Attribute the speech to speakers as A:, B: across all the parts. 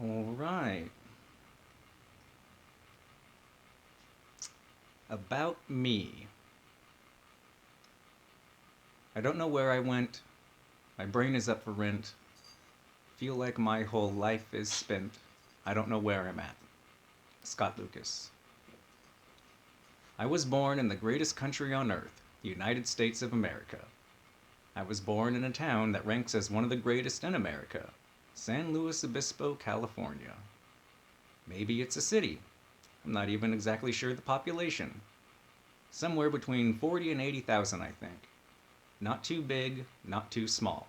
A: All right. About me. I don't know where I went. My brain is up for rent. Feel like my whole life is spent. I don't know where I'm at. Scott Lucas. I was born in the greatest country on earth, the United States of America. I was born in a town that ranks as one of the greatest in America, San Luis Obispo, California. Maybe it's a city. I'm not even exactly sure the population. Somewhere between 40 and 80,000, I think. Not too big, not too small.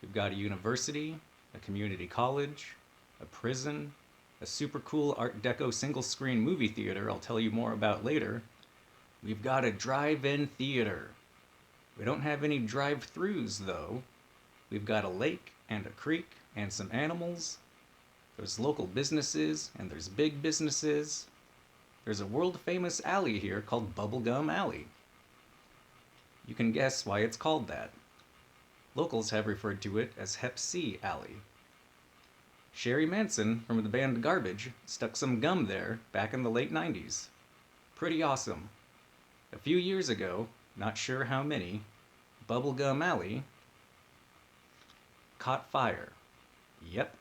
A: We've got a university, a community college, a prison, a super cool Art Deco single screen movie theater I'll tell you more about later. We've got a drive in theater. We don't have any drive throughs, though. We've got a lake and a creek and some animals. There's local businesses and there's big businesses. There's a world famous alley here called Bubblegum Alley. You can guess why it's called that. Locals have referred to it as Hep C Alley. Sherry Manson from the band Garbage stuck some gum there back in the late 90s. Pretty awesome. A few years ago, not sure how many, Bubblegum Alley caught fire. Yep.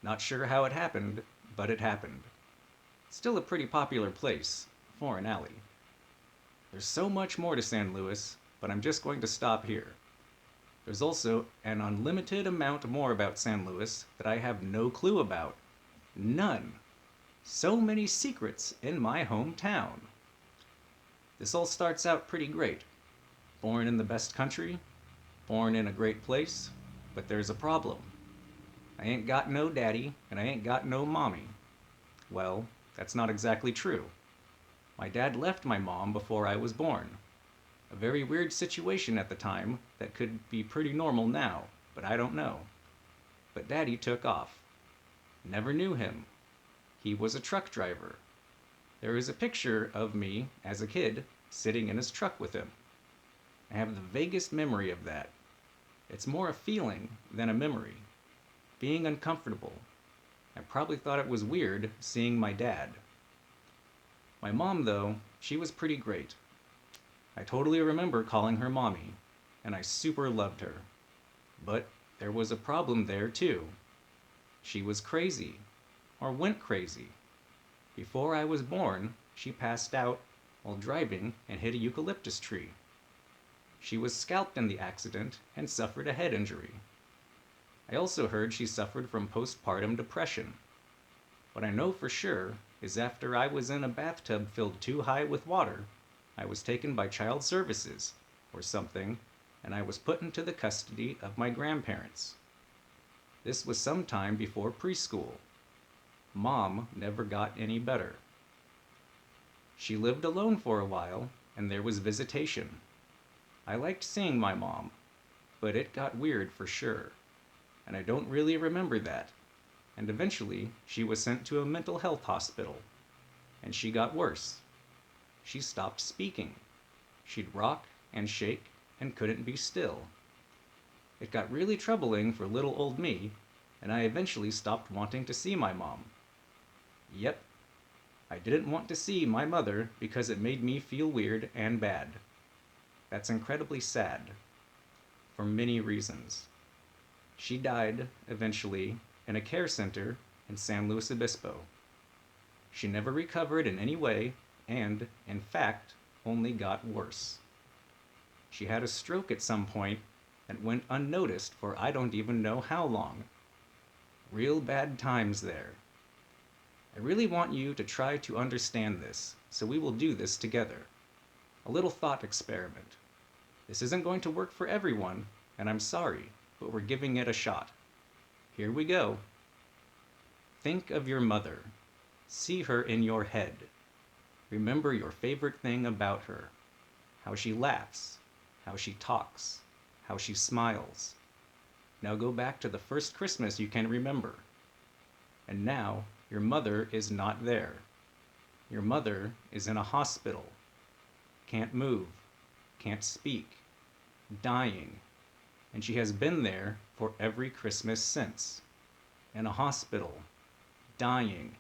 A: Not sure how it happened, but it happened. Still a pretty popular place for an alley. There's so much more to San Luis, but I'm just going to stop here. There's also an unlimited amount more about San Luis that I have no clue about. None. So many secrets in my hometown. This all starts out pretty great. Born in the best country, born in a great place, but there's a problem. I ain't got no daddy, and I ain't got no mommy. Well, that's not exactly true. My dad left my mom before I was born. A very weird situation at the time that could be pretty normal now, but I don't know. But Daddy took off. Never knew him. He was a truck driver. There is a picture of me as a kid sitting in his truck with him. I have the vaguest memory of that. It's more a feeling than a memory. Being uncomfortable. I probably thought it was weird seeing my dad. My mom, though, she was pretty great. I totally remember calling her mommy, and I super loved her. But there was a problem there, too. She was crazy, or went crazy. Before I was born, she passed out while driving and hit a eucalyptus tree. She was scalped in the accident and suffered a head injury. I also heard she suffered from postpartum depression. What I know for sure is after I was in a bathtub filled too high with water, I was taken by child services or something, and I was put into the custody of my grandparents. This was some time before preschool. Mom never got any better. She lived alone for a while, and there was visitation. I liked seeing my mom, but it got weird for sure, and I don't really remember that. And eventually, she was sent to a mental health hospital, and she got worse. She stopped speaking. She'd rock and shake and couldn't be still. It got really troubling for little old me, and I eventually stopped wanting to see my mom. Yep, I didn't want to see my mother because it made me feel weird and bad. That's incredibly sad, for many reasons. She died, eventually, in a care center in San Luis Obispo. She never recovered in any way and, in fact, only got worse. She had a stroke at some point and went unnoticed for I don't even know how long. Real bad times there. I really want you to try to understand this, so we will do this together. A little thought experiment. This isn't going to work for everyone, and I'm sorry, but we're giving it a shot. Here we go. Think of your mother. See her in your head. Remember your favorite thing about her. How she laughs, how she talks, how she smiles. Now go back to the first Christmas you can remember. And now, your mother is not there. Your mother is in a hospital. Can't move, can't speak, dying, and she has been there for every Christmas since. in a hospital, dying,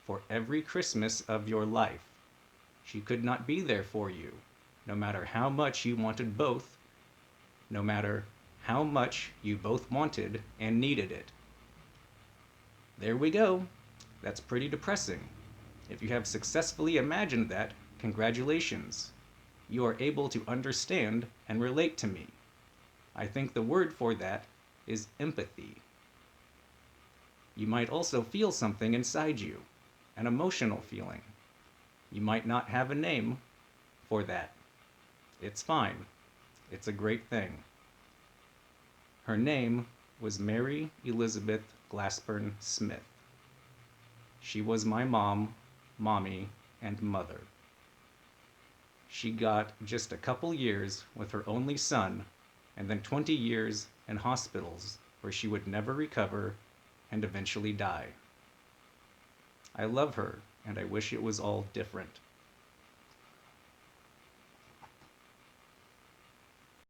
A: for every Christmas of your life. She could not be there for you, no matter how much you wanted both, no matter how much you both wanted and needed it. There we go. That's pretty depressing. If you have successfully imagined that, congratulations. You are able to understand and relate to me. I think the word for that is empathy. You might also feel something inside you, an emotional feeling. You might not have a name for that. It's fine. It's a great thing. Her name was Mary Elizabeth Glassburn Smith. She was my mom, mommy, and mother. She got just a couple years with her only son, and then 20 years in hospitals where she would never recover and eventually die. I love her, and I wish it was all different.